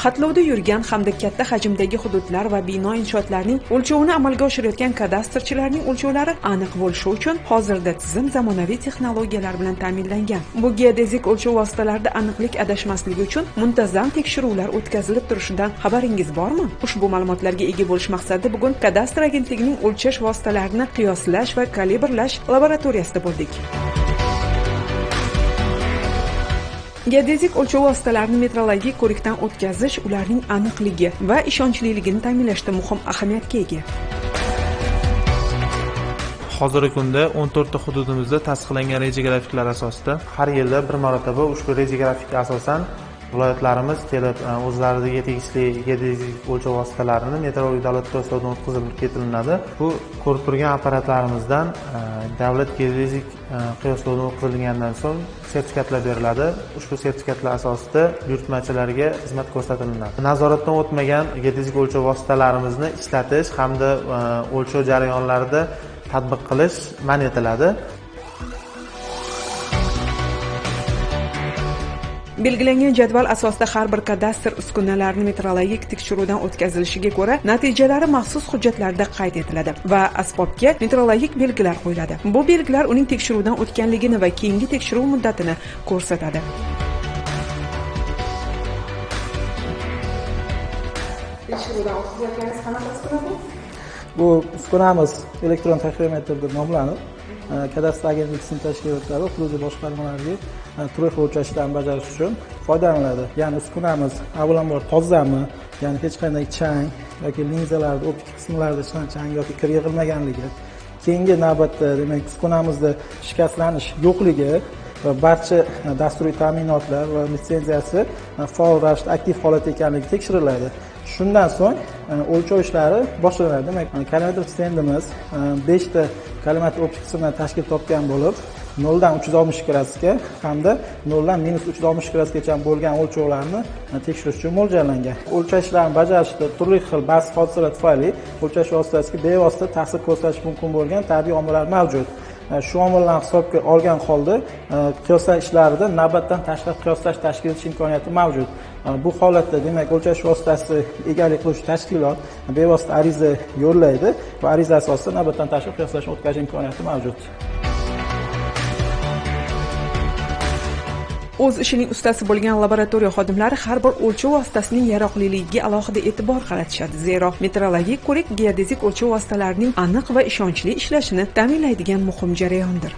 Xatlovda yurgan hamda katta hajmdagi hududlar va bino inshootlarining o'lchovini amalga oshirayotgan kadastrchilarning o'lchovlari aniq bo'lishi uchun hozirda tizim zamonaviy texnologiyalar bilan ta'minlangan. Bu geodezik o'lchov vositalarida aniqlik adashmasligi uchun muntazam tekshiruvlar o'tkazilib turishidan xabaringiz bormi? Ushbu ma'lumotlarga ega bo'lish maqsadida bugun kadastr agentligining o'lchash vositalarini qiyoslash va kalibrlash laboratoriyasida bo'ldik. Geodezik o'lchov vositalarini metrologik ko'rikdan o'tkazish ularning aniqligi va ishonchliligini ta'minlashda muhim ahamiyatga ega. Hozirgi kunda 14 ta hududimizda tasdiqlangan reja grafiklar asosida har yili bir marotaba ushbu reja grafikka asosan viloyatlarimiz kelib o'zlariga tegishli geodezik o'lchov vositalarini metrologik davlat qiyoslaridan o'tkazib ketilinadi. Bu ko'rib turgan apparatlarimizdan davlat geodezik qiyoslovdan o'tkazilgandan so'ng sertifikatlar beriladi. Ushbu sertifikatlar asosida buyurtmachilarga xizmat ko'rsatiladi. Nazoratdan o'tmagan geodezik o'lchov vositalarimizni ishlatish hamda o'lchov jarayonlarida tatbiq qilish man etiladi. Belgilangan jadval asosida har bir kadastr uskunalarining metrologik tekshiruvdan o'tkazilishiga ko'ra natijalari maxsus hujjatlarda qayd etiladi va asbobga metrologik belgilar qo'yiladi. Bu belgilar uning tekshiruvdan o'tganligini va keyingi tekshiruv muddatini ko'rsatadi. Tekshiruvdan o'tkazilgan qanaqa uskuna bu? Bu uskunamiz elektron taxirometr deb nomlanib, kadastr agentligining tashkilotlari xususiy boshqarmalariga turli o'lchash ishlarini bajarish uchun foydalaniladi. Ya'ni uskunamiz avvalambor tozami, ya'ni hech qanday chang yoki linzalarda optik qismlarida chang yoki kir yig'ilmaganligi, keyingi navbatda demak uskunamizda shikastlanish yo'qligi va barcha dasturiy ta'minotlar va litsenziyasi faol ravishda aktiv holatda ekanligi tekshiriladi. Shundan so'ng o'lchov ishlari boshlanadi. Demak, kalimetr stendimiz 5 ta kalimetr optik qismdan tashkil topgan bo'lib, 0 dan 360 gradusga hamda 0 dan -360 gradusgacha bo'lgan o'lchovlarni tekshirish uchun mo'ljallangan. O'lchash ishlarini bajarishda turli xil ba'zi hodisalar tufayli o'lchash vositasiga bevosita ta'sir ko'rsatishi mumkin bo'lgan tabiiy omillar mavjud. Shu omillarni hisobga olgan holda qiyoslash ishlarida navbatdan tashqari qiyoslash tashkil etish imkoniyati mavjud. Bu holatda demak o'lchash vositasi egalik qiluvchi tashkilot bevosita ariza yo'llaydi va ariza asosida navbatdan tashqari qiyoslashni o'tkazish imkoniyati mavjud. O'z ishining ustasi bo'lgan laboratoriya xodimlari har bir o'lchov vositasining yaroqliligiga alohida e'tibor qaratishadi. Zero metrologik ko'rik geodezik o'lchov vositalarining aniq va ishonchli ishlashini ta'minlaydigan muhim jarayondir.